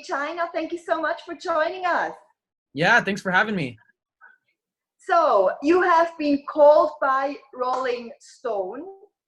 China. Thank you so much for joining us. Yeah, thanks for having me. So you have been called by Rolling Stone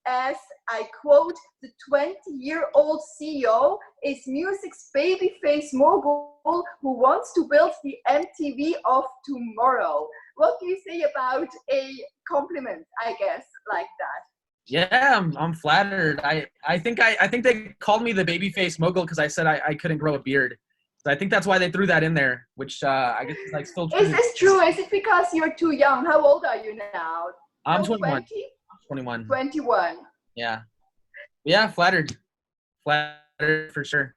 as, I quote, the 20-year-old CEO is music's babyface mogul who wants to build the MTV of tomorrow. What do you say about a compliment, I guess, like that? Yeah, I'm flattered. I think they called me the babyface mogul because I said I couldn't grow a beard. So I think that's why they threw that in there, which I guess is like still true. Is this true? Is it because you're too young? How old are you now? I'm 21. 20? 21. 21. Yeah. Yeah, flattered. Flattered for sure.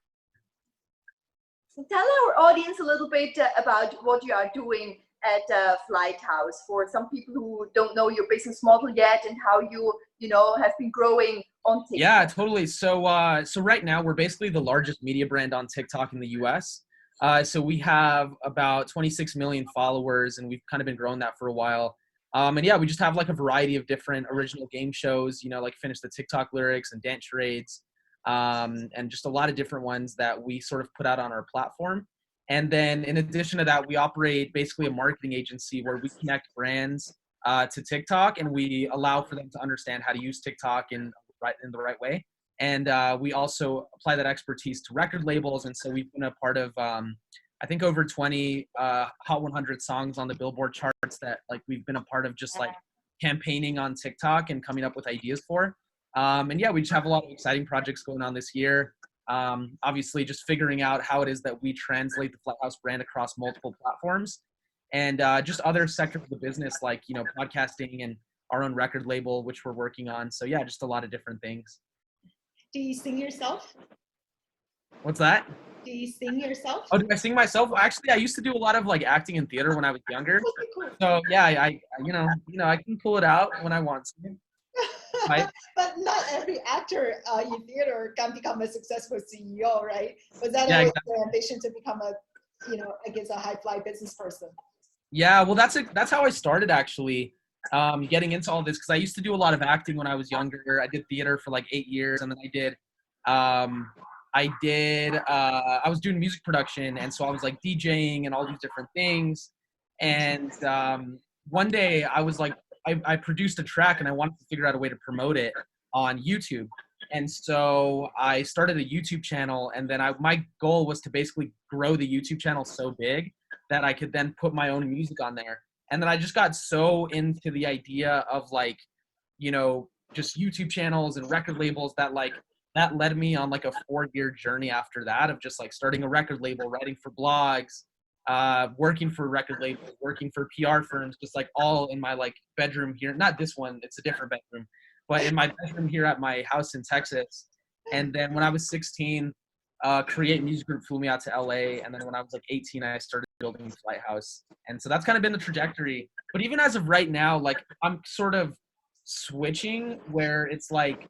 So tell our audience a little bit about what you are doing at Flighthouse for some people who don't know your business model yet and how you have been growing on TikTok. Yeah, totally. So right now we're basically the largest media brand on TikTok in the US. So we have about 26 million followers, and we've kind of been growing that for a while. And yeah, we just have like a variety of different original game shows, like Finish the TikTok Lyrics and Dance Charades, and just a lot of different ones that we sort of put out on our platform. And then in addition to that, we operate basically a marketing agency where we connect brands to TikTok, and we allow for them to understand how to use TikTok in the right way. And we also apply that expertise to record labels. And so we've been a part of, I think, over 20 Hot 100 songs on the Billboard charts that like we've been a part of just like campaigning on TikTok and coming up with ideas for. And yeah, we just have a lot of exciting projects going on this year. Obviously, just figuring out how it is that we translate the Flighthouse brand across multiple platforms, and just other sectors of the business like podcasting and our own record label, which we're working on. So yeah, just a lot of different things. Do you sing yourself? What's that? Do you sing yourself? Oh, do I sing myself? Well, actually, I used to do a lot of like acting in theater when I was younger. So yeah, I I can pull it out when I want to. Right? But not every actor in theater can become a successful CEO, right? Was that Yeah, always exactly. the ambition to become I guess a high fly business person? Yeah, well, that's how I started actually, getting into all this, because I used to do a lot of acting when I was younger. I did theater for like 8 years, and then I was doing music production, and so I was like DJing and all these different things. And one day I was like, I produced a track and I wanted to figure out a way to promote it on YouTube. And so I started a YouTube channel, and then my goal was to basically grow the YouTube channel so big that I could then put my own music on there. And then I just got so into the idea of like, just YouTube channels and record labels that led me on like a 4-year journey after that of just like starting a record label, writing for blogs, working for record labels, working for PR firms, just like all in my like bedroom here. Not this one, it's a different bedroom, but in my bedroom here at my house in Texas. And then when I was 16, Create Music Group flew me out to LA. And then when I was like 18, I started building Flighthouse. And so that's kind of been the trajectory. But even as of right now, like I'm sort of switching where it's like,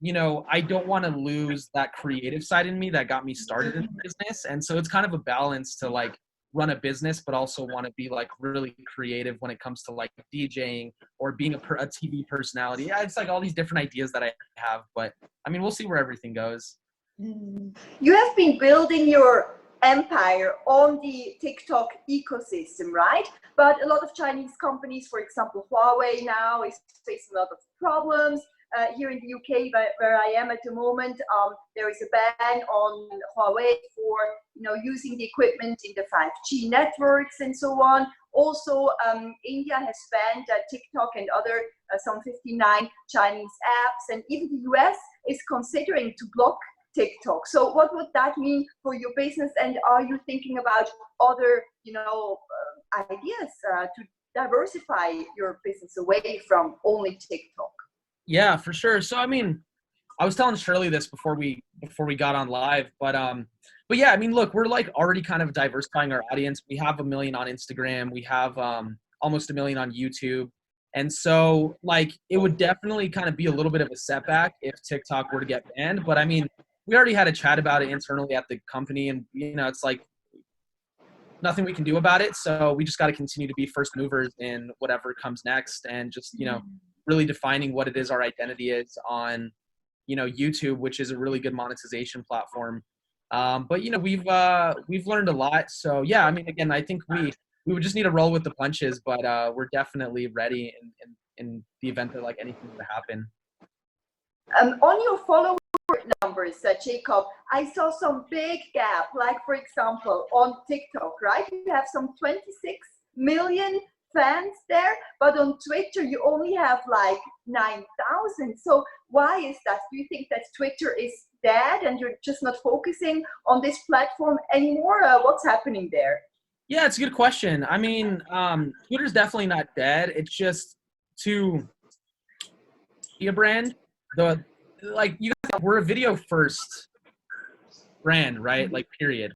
I don't want to lose that creative side in me that got me started in the business. And so it's kind of a balance to like run a business, but also want to be like really creative when it comes to like DJing or being a TV personality. Yeah, it's like all these different ideas that I have, but I mean, we'll see where everything goes. You have been building your empire on the TikTok ecosystem, right? But a lot of Chinese companies, for example, Huawei now is facing a lot of problems. Here in the UK, where I am at the moment, there is a ban on Huawei for using the equipment in the 5G networks and so on. Also, India has banned TikTok and other some 59 Chinese apps, and even the US is considering to block TikTok. So, what would that mean for your business? And are you thinking about other, ideas to diversify your business away from only TikTok? Yeah, for sure. So, I mean, I was telling Shirley this before we got on live, but yeah, I mean, look, we're like already kind of diversifying our audience. We have 1 million on Instagram. We have almost 1 million on YouTube. And so like, it would definitely kind of be a little bit of a setback if TikTok were to get banned. But I mean, we already had a chat about it internally at the company, and it's like nothing we can do about it. So we just got to continue to be first movers in whatever comes next, and just, really defining what it is our identity is on, YouTube, which is a really good monetization platform. But we've learned a lot. So yeah, I mean, again, I think we would just need to roll with the punches, but we're definitely ready in the event that like anything were to happen. On your follower numbers, Jacob, I saw some big gap. Like for example, on TikTok, right? You have some 26 million fans there, but on Twitter you only have like 9,000. So why is that? Do you think that Twitter is dead and you're just not focusing on this platform anymore? What's happening there? Yeah, it's a good question. I mean, Twitter's definitely not dead. It's just to be a brand. We're a video first brand, right? Like, period.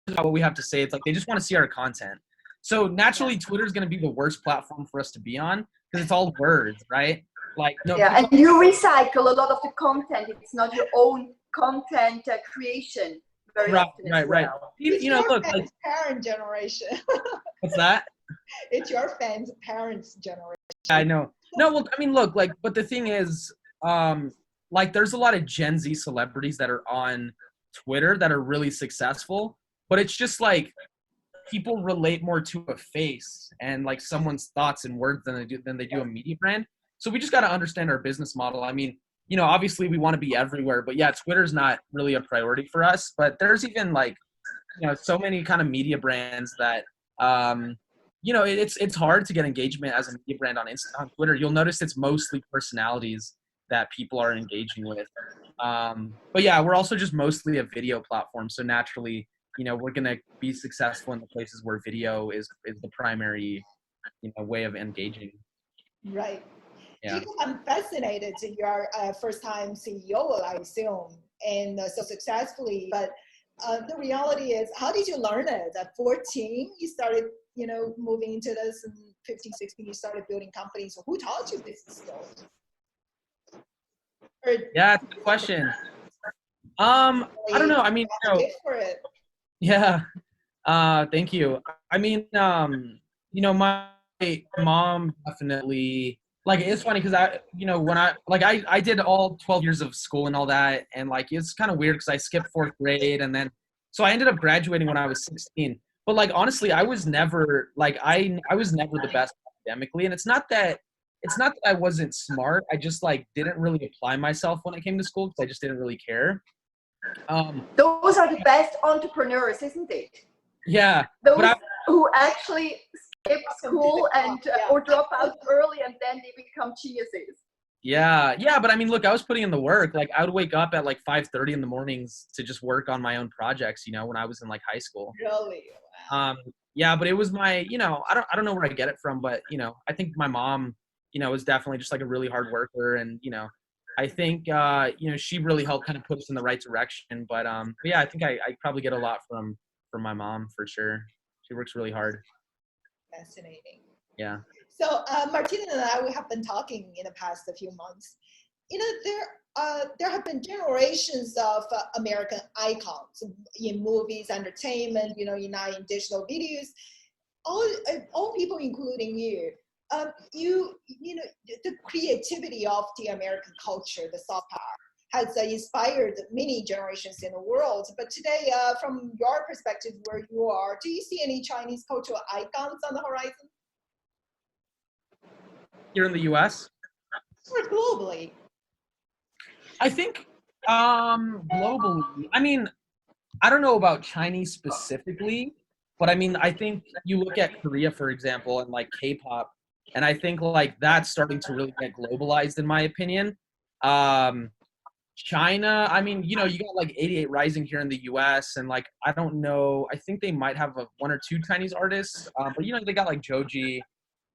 That's what we have to say. It's like they just want to see our content. So naturally, Twitter's going to be the worst platform for us to be on because it's all words, right? Like, no. Yeah, and you recycle a lot of the content. It's not your own content creation. Very often as well. You know, look, like, parent generation. What's that? It's your fans' parents' generation. I know. No, well, I mean, look, like, but the thing is, like, there's a lot of Gen Z celebrities that are on Twitter that are really successful, but it's just like people relate more to a face and like someone's thoughts and words than they do a media brand. So we just got to understand our business model. I mean, you know, obviously we want to be everywhere, but yeah, Twitter's not really a priority for us. But there's even like, you know, so many kind of media brands that, you know, it's hard to get engagement as a media brand on Twitter. You'll notice it's mostly personalities that people are engaging with. But yeah, we're also just mostly a video platform. So naturally, you know, we're going to be successful in the places where video is the primary, you know, way of engaging. Right. Yeah. I'm fascinated. You're a first-time CEO, I assume, and so successfully. But the reality is, how did you learn it? At 14, you started, you know, moving into this, and 15, 16, you started building companies. So who taught you business skills? Yeah, that's a good question. I don't know. I mean, you know, for it. Yeah. Thank you. I mean, you know, my mom definitely, like, it's funny because I did all 12 years of school and all that. And like, it's kind of weird because I skipped 4th grade. And then, so I ended up graduating when I was 16. But like, honestly, I was never like, I was never the best academically. And it's not that I wasn't smart. I just like didn't really apply myself when it came to school because I just didn't really care. Those are the best entrepreneurs, isn't it? Yeah. Those who actually skip school and or drop out early and then they become geniuses. Yeah, but I mean, look, I was putting in the work. Like, I would wake up at like 5:30 in the mornings to just work on my own projects, you know, when I was in like high school. Really? Wow. Yeah, but it was my, you know, I don't know where I get it from, but you know, I think my mom, you know, was definitely just like a really hard worker, and you know, I think you know, she really helped kind of put us in the right direction. But yeah, I think I probably get a lot from my mom for sure. She works really hard. Fascinating. Yeah. So Martina and I, we have been talking in the past few months. You know, there have been generations of American icons in movies, entertainment, you know, in digital videos. All people, including you. You know, the creativity of the American culture, the soft power, has inspired many generations in the world. But today, from your perspective, where you are, do you see any Chinese cultural icons on the horizon? Here in the U.S.? Or globally? I think globally, I mean, I don't know about Chinese specifically, but I mean, I think you look at Korea, for example, and like K-pop, and I think like that's starting to really get globalized, in my opinion. China, I mean, you know, you got like 88 Rising here in the U.S. and like, I don't know, I think they might have one or two Chinese artists, but you know, they got like Joji,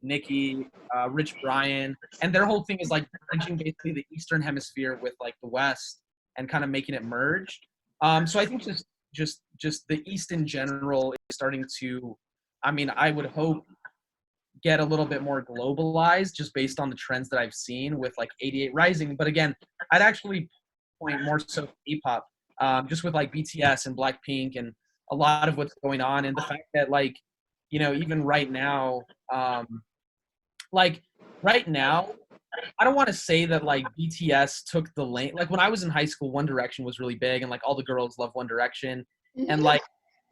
Nicki, Rich Brian, and their whole thing is like bridging basically the Eastern Hemisphere with like the West and kind of making it merge. So I think just the East in general is starting to, I mean, I would hope get a little bit more globalized just based on the trends that I've seen with like 88 Rising. But again, I'd actually point more so K-pop, just with like BTS and Blackpink and a lot of what's going on, and the fact that like, you know, even right now, I don't want to say that like BTS took the lane. Like when I was in high school, One Direction was really big, and like all the girls love One Direction, and like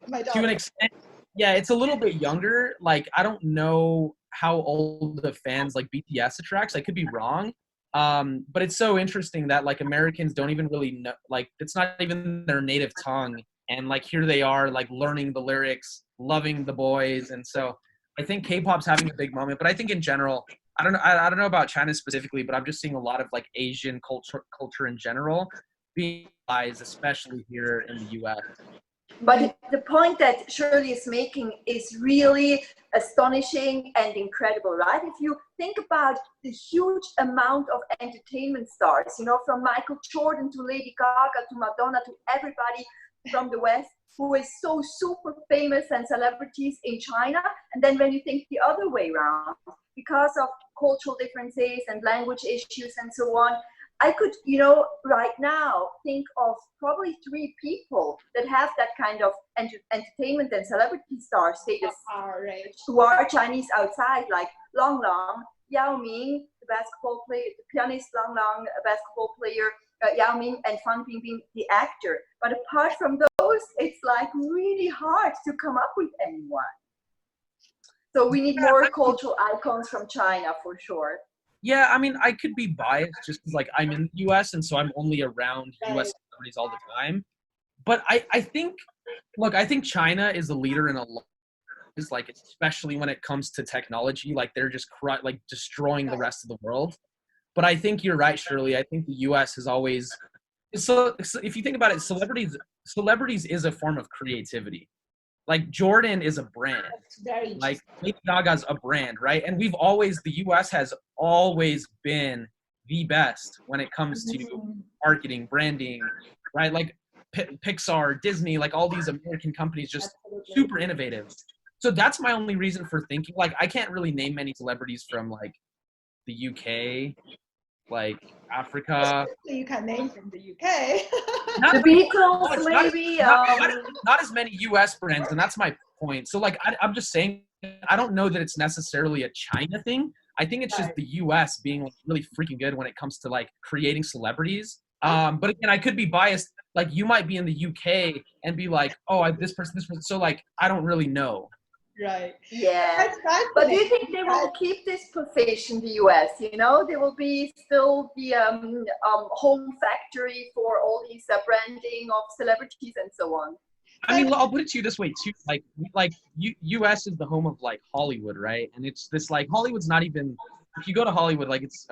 My to an daughter. extent, yeah, it's a little bit younger. Like I don't know how old the fans like BTS attracts. I could be wrong. But it's so interesting that like Americans don't even really know, like it's not even their native tongue, and like here they are like learning the lyrics, loving the boys, and so I think K-pop's having a big moment. But I think in general, I don't know. I don't know about China specifically, but I'm just seeing a lot of like Asian culture in general being realized, especially here in the U.S. But the point that Shirley is making is really astonishing and incredible, right? If you think about the huge amount of entertainment stars, you know, from Michael Jordan to Lady Gaga to Madonna to everybody from the West who is so super famous and celebrities in China. And then when you think the other way around, because of cultural differences and language issues and so on, I could, you know, right now think of probably 3 people that have that kind of entertainment and celebrity star status who are Chinese outside, like Long Long, Yao Ming, the basketball player, the pianist Long Long, a basketball player, Yao Ming, and Fan Bingbing, the actor. But apart from those, it's like really hard to come up with anyone. So we need more cultural icons from China for sure. Yeah, I mean, I could be biased just because, like, I'm in the U.S. and so I'm only around U.S. celebrities all the time. But I think, look, I think China is a leader in a lot. Is like, especially when it comes to technology, like they're just like destroying the rest of the world. But I think you're right, Shirley. I think the U.S. has always so if you think about it, celebrities is a form of creativity. Like Jordan is a brand. Like Lady Gaga's a brand, right? And the U.S. has always been the best when it comes to marketing, branding, right? Like Pixar, Disney, like all these American companies, just super innovative. So that's my only reason for thinking. Like I can't really name many celebrities from like the UK, like Africa. You can name from the UK. The Beatles, maybe. Not as many U.S. brands, and that's my point. So, like, I'm just saying, I don't know that it's necessarily a China thing. I think it's just the U.S. being like really freaking good when it comes to like creating celebrities. But again, I could be biased. Like, you might be in the UK and be like, oh, this person. So, like, I don't really know. Right. Yeah. But do you think they will keep this profession, the US? You know, they will be still the home factory for all these branding of celebrities and so on. I mean, I'll put it to you this way too. Like US is the home of like Hollywood, right? And it's this like Hollywood's not even. If you go to Hollywood, like it's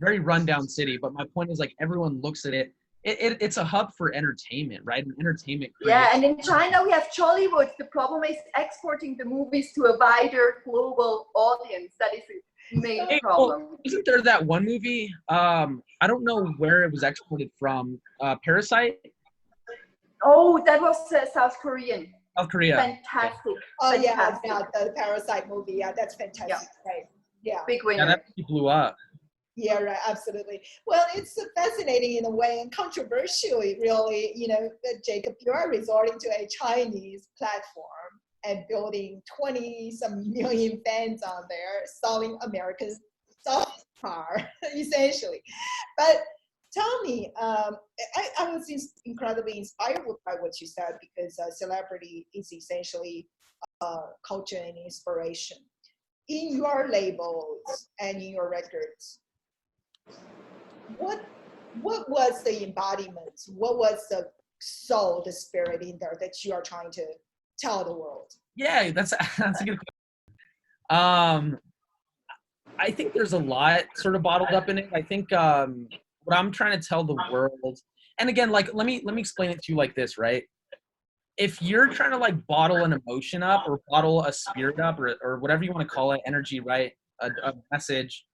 very rundown city. But my point is like everyone looks at it. It's a hub for entertainment, right? And entertainment. Yeah, and in China we have Chollywood. The problem is exporting the movies to a wider global audience. That is the main problem. Well, isn't there that one movie? I don't know where it was exported from. Parasite. Oh, that was South Korean. South Korea. Fantastic. Oh fantastic. yeah, the Parasite movie. Yeah, that's fantastic. Yeah. Right. Yeah. Big winner. Yeah, that blew up. Yeah, right, absolutely. Well, it's fascinating in a way and controversially, really, you know, Jacob, you are resorting to a Chinese platform and building 20-some million fans on there, selling American soft power, essentially. But tell me, I was incredibly inspired by what you said because celebrity is essentially culture and inspiration. In your labels and in your records, what was the embodiment? What was the soul, the spirit in there that you are trying to tell the world? Yeah, that's a good question. I think there's a lot sort of bottled up in it. I think what I'm trying to tell the world, and again, like let me explain it to you like this, right? If you're trying to like bottle an emotion up or bottle a spirit up or whatever you want to call it, energy, right? A message.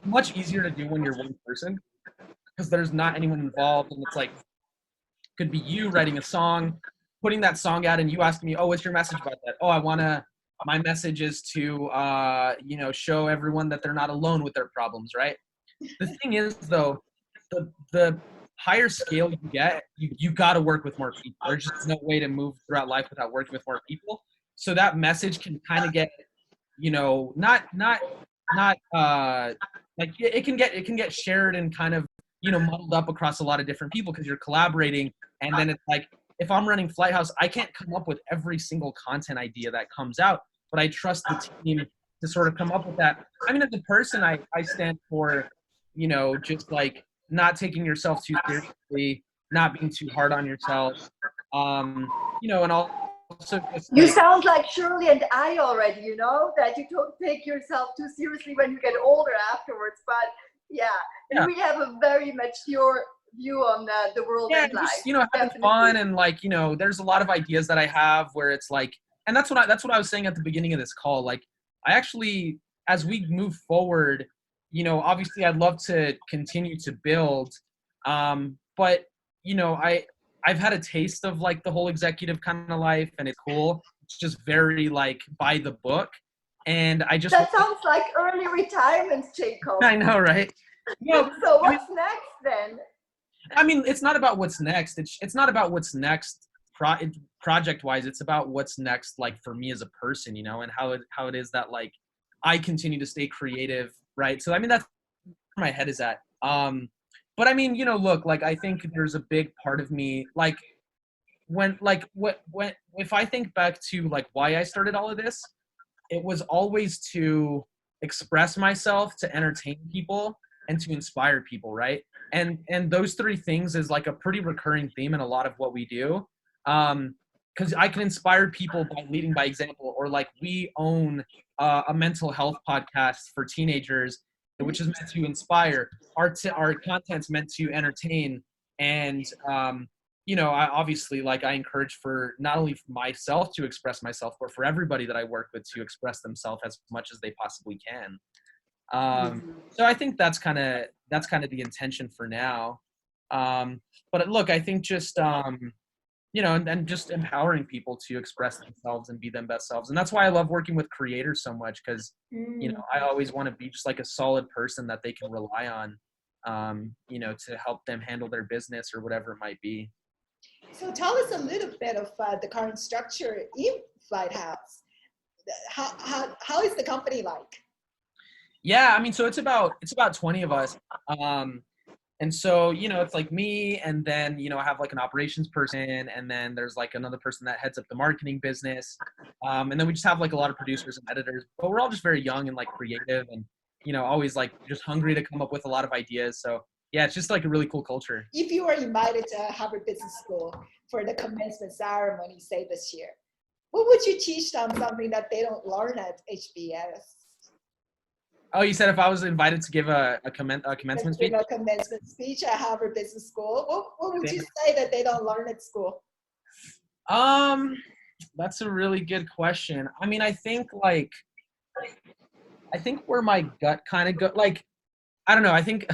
Much easier to do when you're one person because there's not anyone involved, and it's like could be you writing a song, putting that song out, and you asking me, oh, what's your message about that? Oh, my message is to show everyone that they're not alone with their problems, right? The thing is though, the higher scale you get, you got to work with more people. There's just no way to move throughout life without working with more people. So that message can kind of get, not like it can get shared and kind of, you know, muddled up across a lot of different people because you're collaborating. And then it's like, if I'm running Flighthouse, I can't come up with every single content idea that comes out, but I trust the team to sort of come up with that. I mean, as a person, I stand for, you know, just like not taking yourself too seriously, not being too hard on yourself, you know, and also just You like, sound like Shirley and I already, you know, that you don't take yourself too seriously when you get older afterwards. But yeah, yeah. we have a very mature view on the world Yeah, and life. just, you know, having Definitely. fun, and like, you know, there's a lot of ideas that I have where it's like, and that's what I was saying at the beginning of this call. Like, I actually, as we move forward, you know, obviously I'd love to continue to build, but you know, I've had a taste of like the whole executive kind of life, and it's cool. It's just very like by the book, and I just That sounds like early retirement, Jacob. I know, right? Yeah. So what's next then? I mean, it's not about what's next. It's not about what's next project wise. It's about what's next, like for me as a person, you know, and how it is that like I continue to stay creative, right? So I mean, that's where my head is at. But I mean, you know, look, like I think there's a big part of me, like when if I think back to like why I started all of this, it was always to express myself, to entertain people, and to inspire people, right? And those three things is like a pretty recurring theme in a lot of what we do. Because I can inspire people by leading by example, or like we own a mental health podcast for teenagers, which is meant to inspire. Our content's meant to entertain, and you know, I obviously, like, I encourage for not only for myself to express myself, but for everybody that I work with to express themselves as much as they possibly can. So I think that's kind of the intention for now. But look, I think just you know, and just empowering people to express themselves and be their best selves, and that's why I love working with creators so much, because you know, I always want to be just like a solid person that they can rely on, you know, to help them handle their business or whatever it might be. So tell us a little bit of the current structure in Flighthouse. How is the company like? Yeah, I mean, so it's about 20 of us. And so, you know, it's like me, and then, you know, I have like an operations person, and then there's like another person that heads up the marketing business. And then we just have like a lot of producers and editors, but we're all just very young and like creative, and, you know, always like just hungry to come up with a lot of ideas. So yeah, it's just like a really cool culture. If you were invited to Harvard Business School for the commencement ceremony, say this year, what would you teach them, something that they don't learn at HBS? Oh, you said if I was invited to give a commencement speech? Give a commencement speech at Harvard Business School. What would you say that they don't learn at school? That's a really good question. I mean, I think where my gut kind of go, like, I don't know. I think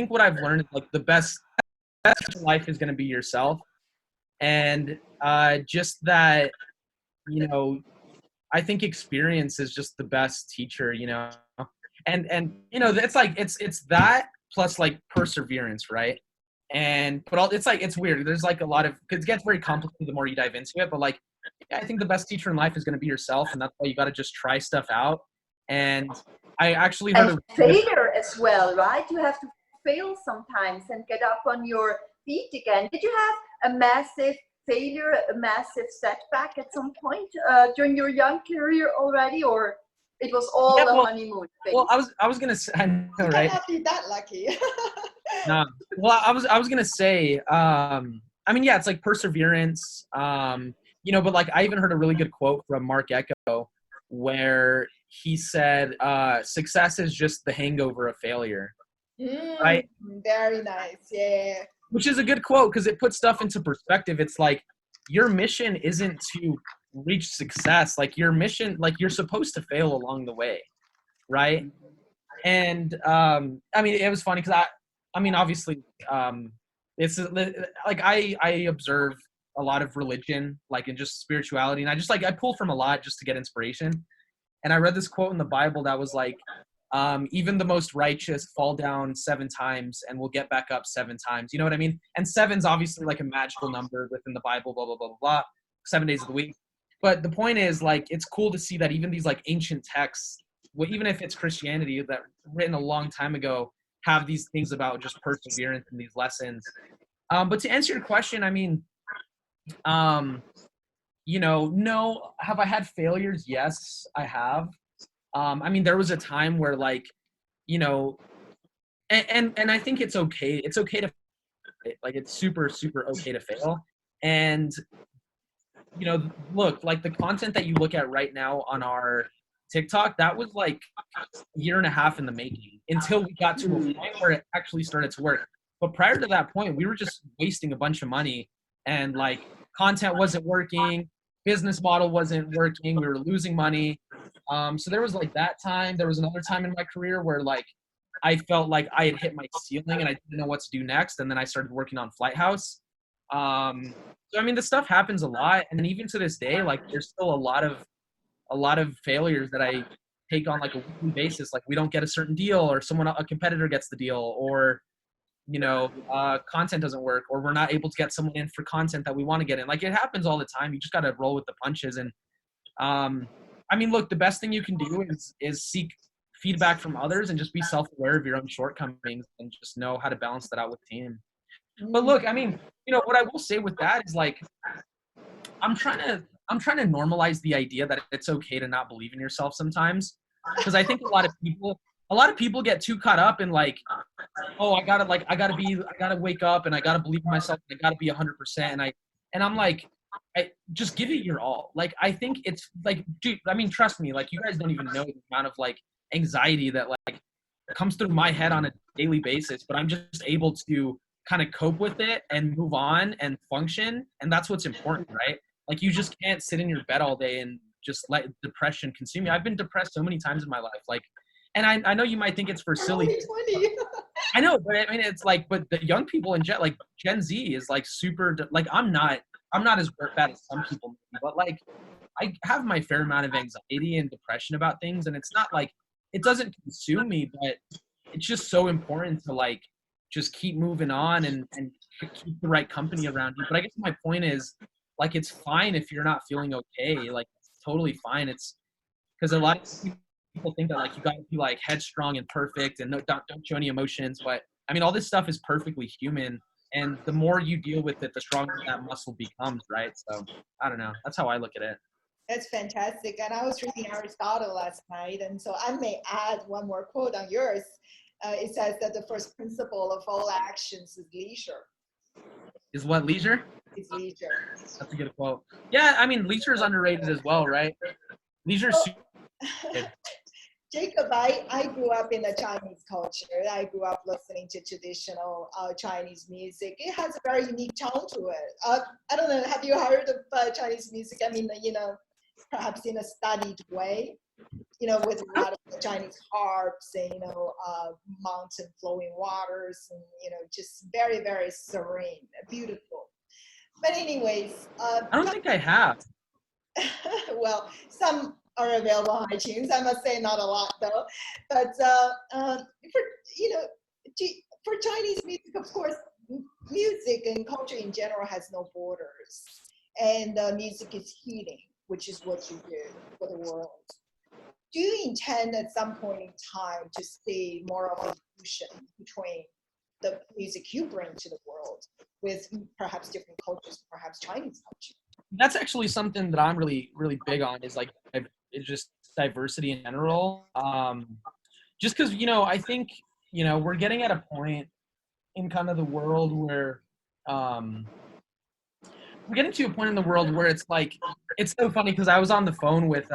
what I've learned is like the best in life is going to be yourself, and just that, you know, I think experience is just the best teacher, you know, and you know, it's like it's that plus like perseverance, right? But it's like, it's weird. There's like a lot of, because it gets very complicated the more you dive into it. But like, yeah, I think the best teacher in life is going to be yourself, and that's why you got to just try stuff out. And I actually heard failure as well, right? You have to fail sometimes and get up on your feet again. Did you have a massive failure, a massive setback at some point during your young career already, or it was all a honeymoon phase? Well, I was gonna say, I know, right? You cannot be that lucky. No. Well, I was gonna say, I mean, yeah, it's like perseverance, you know, but like I even heard a really good quote from Marc Ecko where he said, "Success is just the hangover of failure." Right? Very nice. Yeah. Which is a good quote, because it puts stuff into perspective. It's like, your mission isn't to reach success. Like, your mission, like, you're supposed to fail along the way, right? And I mean, it was funny because I mean, obviously, it's like I observe a lot of religion, like, in just spirituality, and I just like I pull from a lot just to get inspiration. And I read this quote in the Bible that was like, even the most righteous fall down 7 times and will get back up 7 times. You know what I mean? And 7's obviously like a magical number within the Bible, blah, blah, blah, blah, blah, 7 days of the week. But the point is, like, it's cool to see that even these like ancient texts well, even if it's Christianity that written a long time ago, have these things about just perseverance and these lessons. But to answer your question, I mean, you know, no, have I had failures? Yes, I have. I mean, there was a time where like, you know, and I think it's okay. It's okay to like, it's super, super okay to fail. And, you know, look, like the content that you look at right now on our TikTok, that was like a year and a half in the making until we got to a point where it actually started to work. But prior to that point, we were just wasting a bunch of money, and like content wasn't working, business model wasn't working, we were losing money. So there was like that time. There was another time in my career where like I felt like I had hit my ceiling and I didn't know what to do next. And then I started working on Flighthouse. So I mean, this stuff happens a lot, and even to this day, like there's still a lot of failures that I take on like a weekly basis. Like we don't get a certain deal, or a competitor gets the deal, or you know, content doesn't work, or we're not able to get someone in for content that we want to get in. Like it happens all the time. You just got to roll with the punches. And I mean, look, the best thing you can do is seek feedback from others and just be self-aware of your own shortcomings and just know how to balance that out with team. But look, I mean, you know, what I will say with that is like, I'm trying to normalize the idea that it's okay to not believe in yourself sometimes, because I think a lot of people get too caught up in like, oh, I gotta wake up and I gotta believe in myself and I gotta be 100%. And I'm like, I just give it your all. Like, I think it's like, dude, I mean, trust me, like you guys don't even know the amount of like anxiety that like comes through my head on a daily basis, but I'm just able to kind of cope with it and move on and function. And that's what's important, right? Like you just can't sit in your bed all day and just let depression consume you. I've been depressed so many times in my life. Like, and I know you might think it's for silly. I know, but I mean, it's like, but the young people in Gen Z is like super, like I'm not as bad as some people, but like I have my fair amount of anxiety and depression about things. And it's not like, it doesn't consume me, but it's just so important to like, just keep moving on and keep the right company around you. But I guess my point is like, it's fine if you're not feeling okay. Like it's totally fine. It's because a lot of people think that like, you got to be like headstrong and perfect and don't show any emotions. But I mean, all this stuff is perfectly human. And the more you deal with it, the stronger that muscle becomes, right? So I don't know. That's how I look at it. That's fantastic. And I was reading Aristotle last night, and so I may add one more quote on yours. It says that the first principle of all actions is leisure. Is what, leisure? It's leisure. That's a good quote. Yeah, I mean, leisure is underrated as well, right? Leisure is super. Jacob, I grew up in the Chinese culture. I grew up listening to traditional Chinese music. It has a very unique tone to it. I don't know, have you heard of Chinese music? I mean, you know, perhaps in a studied way, you know, with a lot of Chinese harps and, you know, mountain flowing waters and, you know, just very, very serene, beautiful. But anyways. I don't think I have. Well, some are available on iTunes. I must say not a lot though. But, for, you know, for Chinese music, of course, music and culture in general has no borders. And music is healing, which is what you do for the world. Do you intend at some point in time to see more of a fusion between the music you bring to the world with perhaps different cultures, perhaps Chinese culture? That's actually something that I'm really, really big on, is like, it's just diversity in general. Just because, you know, I think, you know, we're getting at a point in kind of the world where, we're getting to a point in the world where it's like, it's so funny because I was on the phone with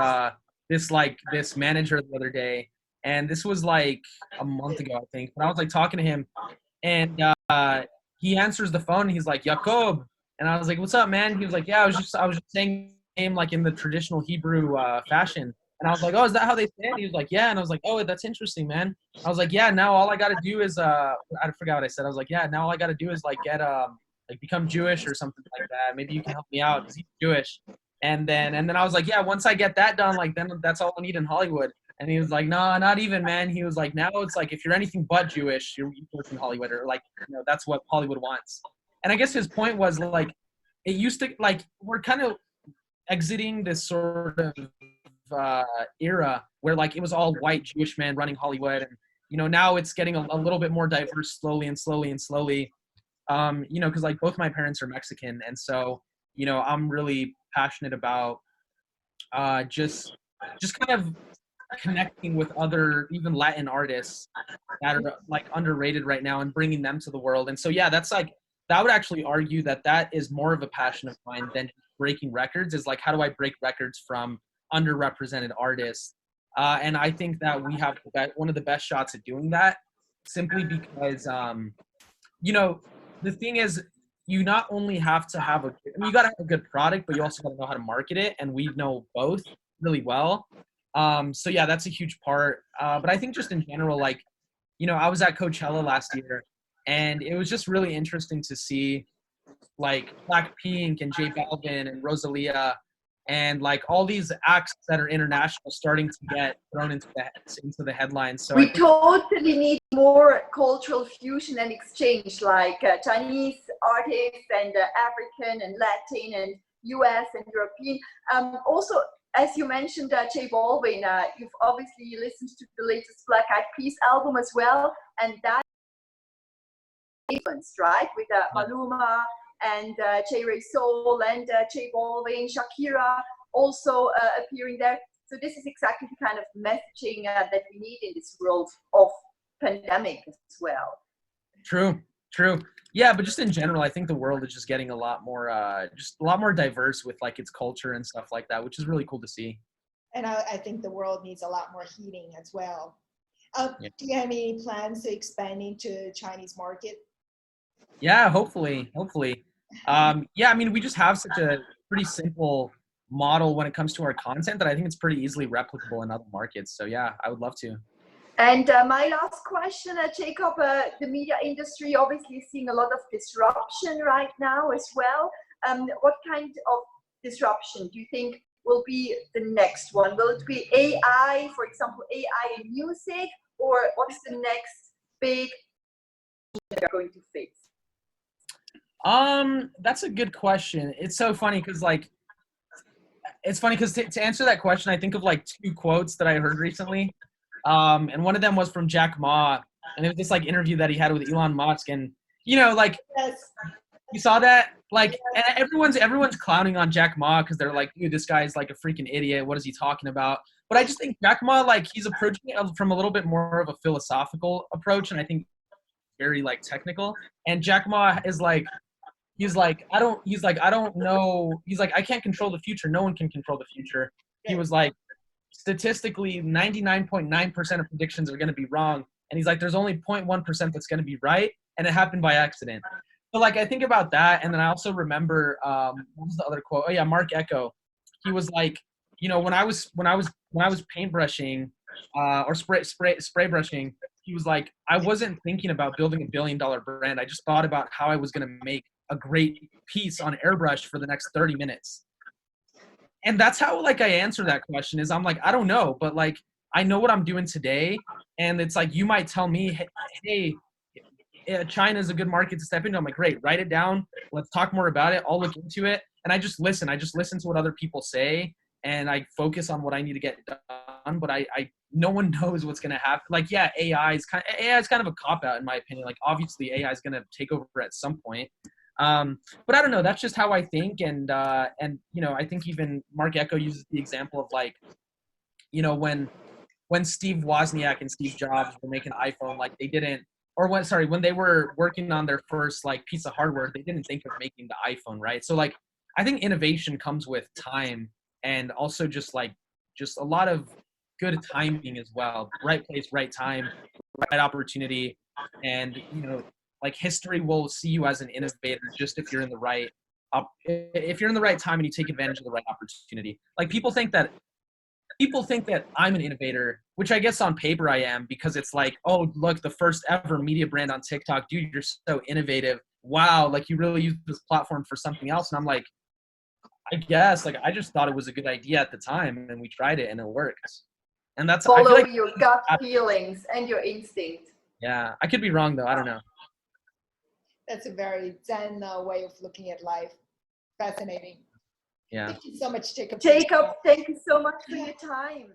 this manager the other day, and this was like a month ago, I think. But I was like talking to him, and he answers the phone and he's like, Jacob. And I was like, what's up, man? He was like, yeah, I was just saying name like in the traditional Hebrew fashion. And I was like, oh, is that how they say it? He was like, yeah. And I was like, oh, that's interesting, man. I was like, yeah, now all I got to do is, I forgot what I said. I was like, yeah, now all I got to do is like get, like become Jewish or something like that. Maybe you can help me out because he's Jewish. And then I was like, yeah, once I get that done, like then that's all I need in Hollywood. And he was like, no, not even, man. He was like, now it's like, if you're anything but Jewish, you're working in Hollywood, or like, you know, that's what Hollywood wants. And I guess his point was like, it used to, like, we're kind of exiting this sort of era where like it was all white Jewish men running Hollywood, and now it's getting a little bit more diverse slowly and slowly and slowly. Because like both my parents are Mexican, and so I'm really passionate about just kind of connecting with other even Latin artists that are like underrated right now and bringing them to the world. And so yeah, that's like that would actually argue that is more of a passion of mine than breaking records. Is like, how do I break records from underrepresented artists? And I think that we have one of the best shots at doing that, simply because the thing is, you not only have to have you got to have a good product, but you also got to know how to market it, and we know both really well. So yeah, that's a huge part. But I think just in general, like, I was at Coachella last year, and it was just really interesting to see like Blackpink and J Balvin and Rosalia and like all these acts that are international starting to get thrown into the headlines. So we totally need more cultural fusion and exchange, like Chinese artists and African and Latin and US and European. Also, as you mentioned, J Balvin, you've obviously listened to the latest Black Eyed Peas album as well, and that influenced, right, with Maluma and J Ray Soul and J Balvin, Shakira also appearing there. So this is exactly the kind of messaging that we need in this world of pandemic as well. True. Yeah, but just in general, I think the world is just getting a lot more diverse with like its culture and stuff like that, which is really cool to see. And I think the world needs a lot more healing as well. Do you have any plans to expand into Chinese market? Yeah, hopefully. Yeah, I mean, we just have such a pretty simple model when it comes to our content that I think it's pretty easily replicable in other markets. So yeah, I would love to. And my last question, Jacob, the media industry obviously is seeing a lot of disruption right now as well. What kind of disruption do you think will be the next one? Will it be AI, for example, AI in music, or what's the next big that you're going to face? That's a good question. It's so funny because to answer that question, I think of like two quotes that I heard recently. And one of them was from Jack Ma, and it was this like interview that he had with Elon Musk, and like you saw that, like, and everyone's clowning on Jack Ma because they're like, dude, this guy's like a freaking idiot. What is he talking about? But I just think Jack Ma, like, he's approaching it from a little bit more of a philosophical approach, and I think very like technical. And Jack Ma is like, I don't know. He's like, I can't control the future. No one can control the future. He was like, statistically 99.9% of predictions are going to be wrong, and he's like, there's only 0.1% that's going to be right, and it happened by accident. So like I think about that, and then I also remember what was the other quote? Oh yeah, Marc Ecko. He was like, when I was paintbrushing or spray brushing, he was like, I wasn't thinking about building $1 billion brand. I just thought about how I was going to make a great piece on airbrush for the next 30 minutes. And that's how like I answer that question is I'm like, I don't know, but like I know what I'm doing today. And it's like, you might tell me, hey, China is a good market to step into. I'm like, great, write it down. Let's talk more about it. I'll look into it. And I just listen. I just listen to what other people say, and I focus on what I need to get done. But I no one knows what's going to happen. Like, yeah, AI is kind of a cop out in my opinion. Like, obviously AI is going to take over at some point. But I don't know. That's just how I think. And I think even Marc Ecko uses the example of like, when Steve Wozniak and Steve Jobs were making iPhone, like they didn't, when they were working on their first like piece of hardware, they didn't think of making the iPhone, right? So like, I think innovation comes with time, and also just a lot of good timing as well. Right place, right time, right opportunity. And, like history will see you as an innovator just if you're in the right time and you take advantage of the right opportunity. Like people think that I'm an innovator, which I guess on paper I am, because it's like, oh, look, the first ever media brand on TikTok, dude, you're so innovative. Wow, like you really use this platform for something else. And I'm like, I guess, like I just thought it was a good idea at the time, and we tried it and it works. And that's follow your gut feelings and your instinct. Yeah, I could be wrong though. I don't know. That's a very Zen way of looking at life. Fascinating. Yeah. Thank you so much, Jacob. Jacob, thank you so much for your time.